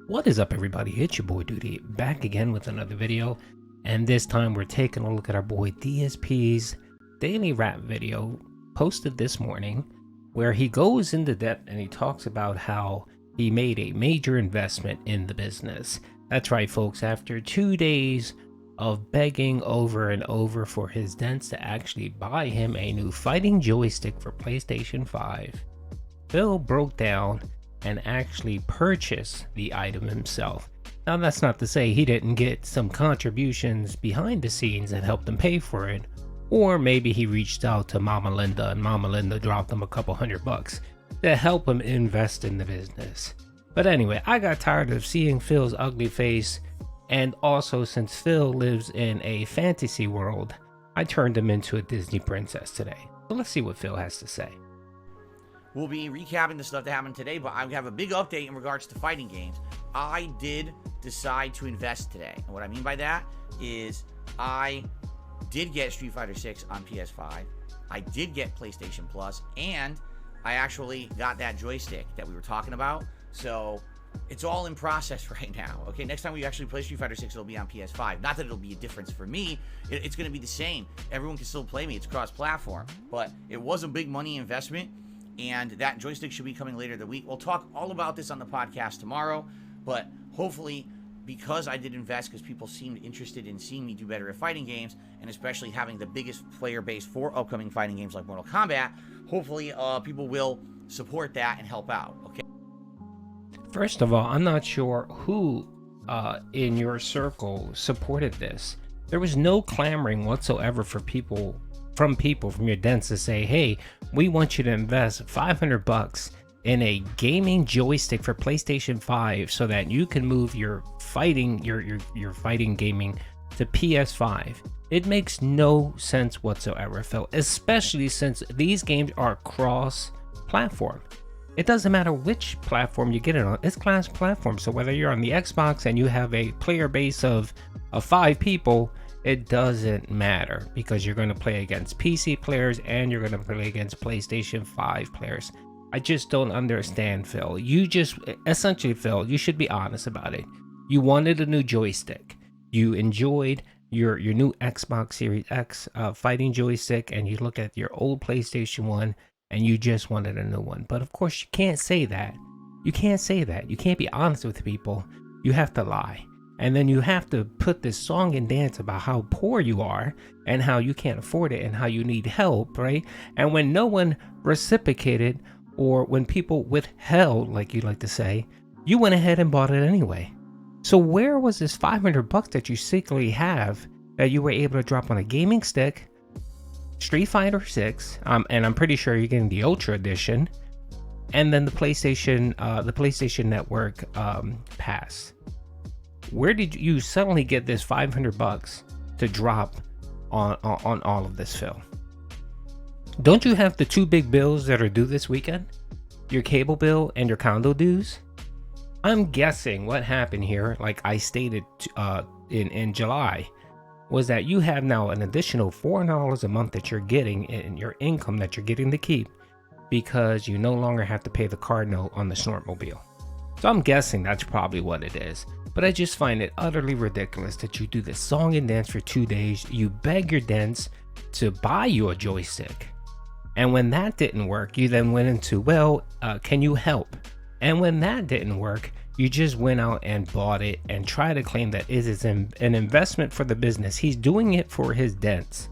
What is up, everybody? It's your boy Duty back again with another video, and this time we're taking a look at our boy DSP's daily rap video posted this morning, where he goes into depth and he talks about how he made a major investment in the business. That's right, folks. After 2 days of begging over and over for his Dents to actually buy him a new fighting joystick for PlayStation 5, Phil broke down and actually purchase the item himself. Now, that's not to say he didn't get some contributions behind the scenes that helped him pay for it, or maybe he reached out to Mama Linda and Mama Linda dropped him a couple $100 to help him invest in the business. But anyway, I got tired of seeing Phil's ugly face, and also since Phil lives in a fantasy world, I turned him into a Disney princess today. So let's see what Phil has to say. We'll be recapping the stuff that happened today, but I have a big update in regards to fighting games. I did decide to invest today. And what I mean by that is I did get Street Fighter 6 on PS5. I did get PlayStation Plus, and I actually got that joystick that we were talking about. So it's all in process right now. Okay, next time we actually play Street Fighter 6, it'll be on PS5. Not that it'll be a difference for me. It's going to be the same. Everyone can still play me. It's cross-platform. But it was a big money investment, and that joystick should be coming later in the week. We'll talk all about this on the podcast tomorrow, but hopefully, because I did invest, because people seemed interested in seeing me do better at fighting games, and especially having the biggest player base for upcoming fighting games like Mortal Kombat, hopefully people will support that and help out, okay? First of all, I'm not sure who in your circle supported this. There was no clamoring whatsoever for people from your Dents to say, hey, we want you to invest $500 in a gaming joystick for PlayStation 5 so that you can move your fighting fighting gaming to PS5. It makes no sense whatsoever, Phil, especially since these games are cross-platform. It doesn't matter which platform you get it on, it's cross-platform. So whether you're on the Xbox and you have a player base of 5 people, it doesn't matter, because you're going to play against PC players and you're going to play against PlayStation 5 players. I just don't understand, Phil. Essentially, Phil, you should be honest about it. You wanted a new joystick. You enjoyed your new Xbox Series X fighting joystick, and you look at your old PlayStation 1 and you just wanted a new one. But of course, you can't say that. You can't say that. You can't be honest with people. You have to lie. And then you have to put this song and dance about how poor you are and how you can't afford it and how you need help, right? And when no one reciprocated, or when people withheld, like you like to say, you went ahead and bought it anyway. So where was this $500 that you secretly have that you were able to drop on a gaming stick, Street Fighter 6, and I'm pretty sure you're getting the Ultra Edition, and then the PlayStation Network Pass? Where did you suddenly get this $500 to drop on all of this, Phil? Don't you have the 2 big bills that are due this weekend? Your cable bill and your condo dues? I'm guessing what happened here, like I stated in July, was that you have now an additional $4 a month that you're getting in your income that you're getting to keep, because you no longer have to pay the card note on the Snortmobile. So I'm guessing that's probably what it is. But I just find it utterly ridiculous that you do this song and dance for 2 days. You beg your Dents to buy you a joystick. And when that didn't work, you then went into, well, can you help? And when that didn't work, you just went out and bought it and tried to claim that it is an investment for the business. He's doing it for his Dents.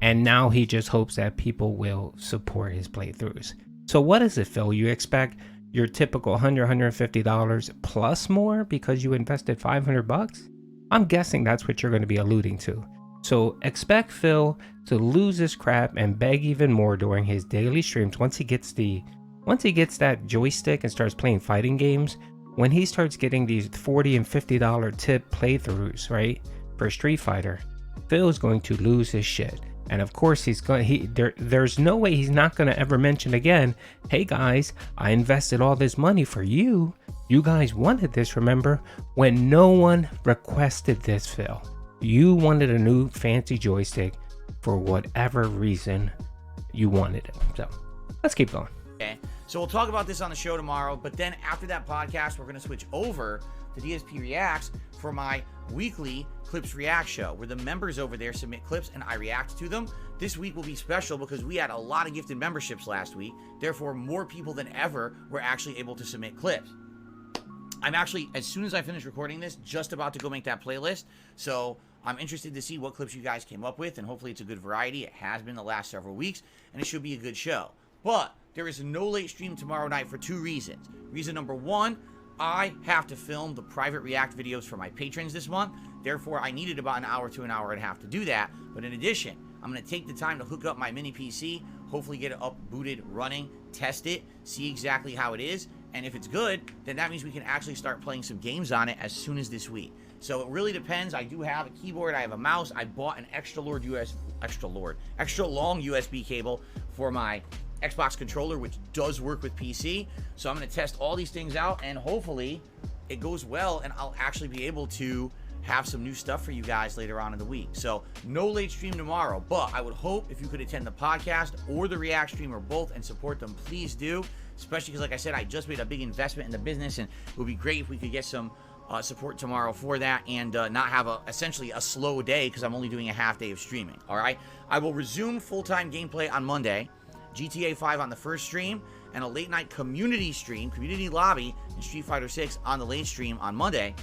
And now he just hopes that people will support his playthroughs. So what is it, Phil? You expect your typical $100, $150 plus more because you invested $500? I'm guessing that's what you're going to be alluding to. So expect Phil to lose his crap and beg even more during his daily streams once he gets that joystick and starts playing fighting games. When he starts getting these $40 and $50 tip playthroughs, right, for Street Fighter, Phil's going to lose his shit. And of course, there's no way he's not going to ever mention again, hey guys, I invested all this money for you. You guys wanted this, remember? When no one requested this, Phil. You wanted a new fancy joystick for whatever reason you wanted it. So let's keep going. Okay, So we'll talk about this on the show tomorrow. But then after that podcast, we're going to switch over to DSP Reacts for my weekly Clips React show, where the members over there submit clips and I react to them. This week will be special because we had a lot of gifted memberships last week. Therefore, more people than ever were actually able to submit clips. I'm actually, as soon as I finish recording this, just about to go make that playlist. So I'm interested to see what clips you guys came up with, and hopefully it's a good variety. It has been the last several weeks, and it should be a good show. But there is no late stream tomorrow night for 2 reasons. Reason number 1, I have to film the private React videos for my patrons this month. Therefore, I needed about an hour to an hour and a half to do that. But in addition, I'm going to take the time to hook up my mini PC, hopefully get it up, booted, running, test it, see exactly how it is. And if it's good, then that means we can actually start playing some games on it as soon as this week. So it really depends. I do have a keyboard. I have a mouse. I bought an extra long USB cable for my Xbox controller, which does work with PC. So I'm going to test all these things out, and hopefully it goes well, and I'll actually be able to have some new stuff for you guys later on in the week. So no late stream tomorrow, but I would hope if you could attend the podcast or the React stream or both and support them, please do. Especially because, like I said, I just made a big investment in the business, and it would be great if we could get some support tomorrow for that, and not have essentially a slow day because I'm only doing a half day of streaming. All right, I will resume full-time gameplay on Monday, GTA 5 on the first stream, and a late night community stream, community lobby, and Street Fighter 6 on the late stream on Monday.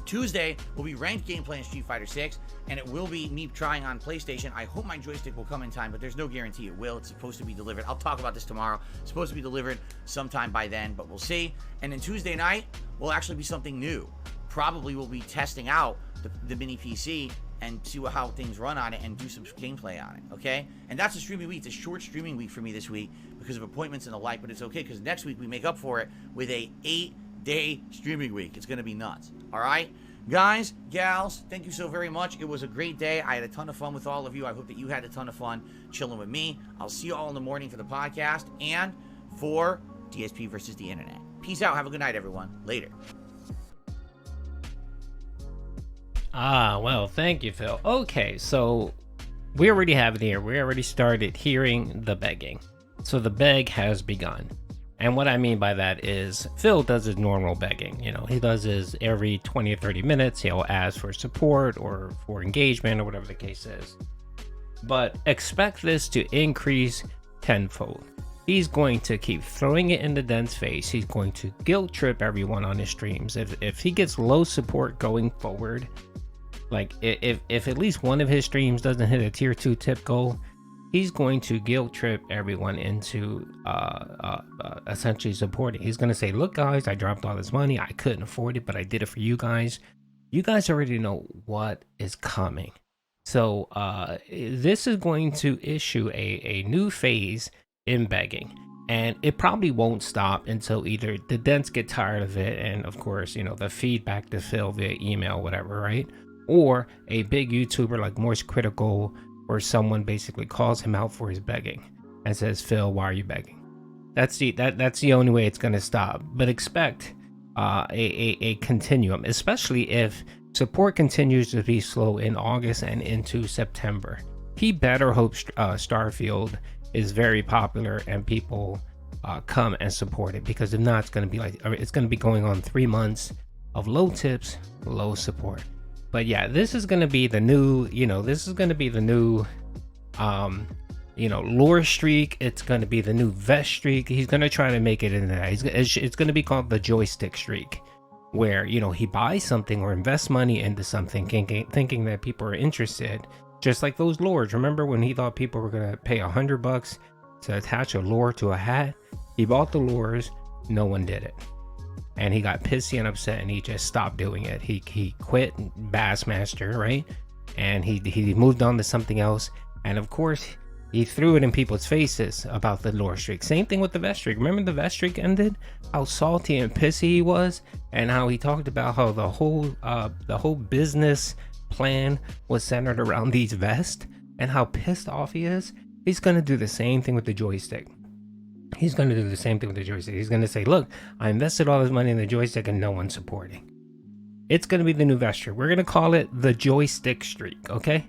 Tuesday will be ranked gameplay in Street Fighter 6, and it will be me trying on PlayStation. I hope my joystick will come in time, but there's no guarantee it will. It's supposed to be delivered. I'll talk about this tomorrow. It's supposed to be delivered sometime by then, but we'll see. And then Tuesday night will actually be something new. Probably we'll be testing out the mini PC and see how things run on it and do some gameplay on it, okay? And that's a streaming week. It's a short streaming week for me this week because of appointments and the like, but it's okay because next week we make up for it with a 8-day streaming week. It's going to be nuts, all right? Guys, gals, thank you so very much. It was a great day. I had a ton of fun with all of you. I hope that you had a ton of fun chilling with me. I'll see you all in the morning for the podcast and for DSP versus the Internet. Peace out. Have a good night, everyone. Later. Well, thank you, Phil. Okay, so we already have it here. We already started hearing the begging. So the beg has begun. And what I mean by that is Phil does his normal begging. You know, he does his every 20 or 30 minutes. He'll ask for support or for engagement or whatever the case is. But expect this to increase tenfold. He's going to keep throwing it in the Dents face. He's going to guilt trip everyone on his streams. If he gets low support going forward, like if at least one of his streams doesn't hit a tier 2 tip goal, he's going to guilt trip everyone into essentially supporting. He's going to say, look guys, I dropped all this money. I couldn't afford it, but I did it for you guys. You guys already know what is coming. So this is going to issue a new phase in begging. And it probably won't stop until either the Dents get tired of it, and of course, you know, the feedback to Phil via email, whatever, right? Or a big YouTuber like Morse Critical, or someone basically calls him out for his begging and says, Phil, why are you begging? That's the only way it's going to stop. But expect a continuum, especially if support continues to be slow in August and into September. He better hope Starfield is very popular and people come and support it, because if not, it's going to be going on 3 months of low tips, low support. But yeah, this is going to be the new, lore streak. It's going to be the new vest streak. He's going to try to make it into that. It's going to be called the joystick streak, where, you know, he buys something or invests money into something thinking that people are interested. Just like those lures. Remember when he thought people were going to pay $100 to attach a lure to a hat? He bought the lures. No one did it. And he got pissy and upset, and he just stopped doing it. He quit Bassmaster, right? And he moved on to something else. And of course, he threw it in people's faces about the lore streak. Same thing with the vest streak. Remember the vest streak ended? How salty and pissy he was, and how he talked about how the whole business plan was centered around these vests, and how pissed off he is. He's gonna do the same thing with the joystick. He's going to do the same thing with the joystick. He's going to say, look, I invested all this money in the joystick and no one's supporting. It's going to be the new vesture. We're going to call it the joystick streak, okay?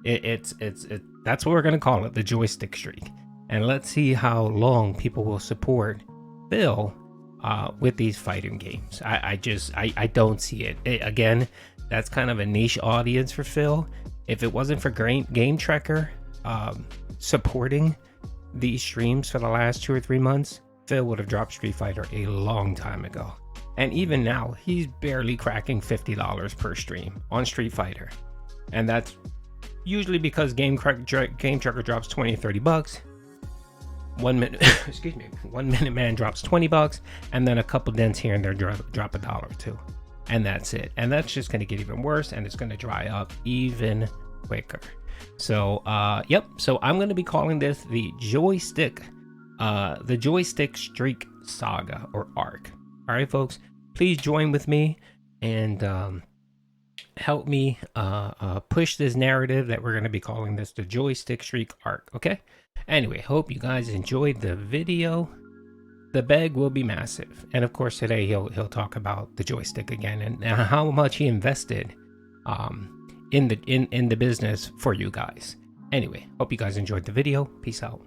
That's what we're going to call it, the joystick streak. and let's see how long people will support Phil with these fighting games. I don't see it. Again, that's kind of a niche audience for Phil. If it wasn't for Game Tracker supporting these streams for the last 2 or 3 months, Phil would have dropped Street Fighter a long time ago. And even now, he's barely cracking $50 per stream on Street Fighter. And that's usually because Game Tracker drops 20 or 30 bucks. 1 minute, excuse me, 1 Minute Man drops 20 bucks, and then a couple dents here and there drop a dollar or two. And that's it. And that's just going to get even worse, and it's going to dry up even quicker. So, yep. So I'm going to be calling this the Joystick Streak Saga or Arc. All right, folks, please join with me and help me push this narrative that we're going to be calling this the Joystick Streak Arc. Okay. Anyway, hope you guys enjoyed the video. The bag will be massive, and of course today he'll talk about the joystick again and how much he invested in the business for you guys. Anyway, hope you guys enjoyed the video. Peace out.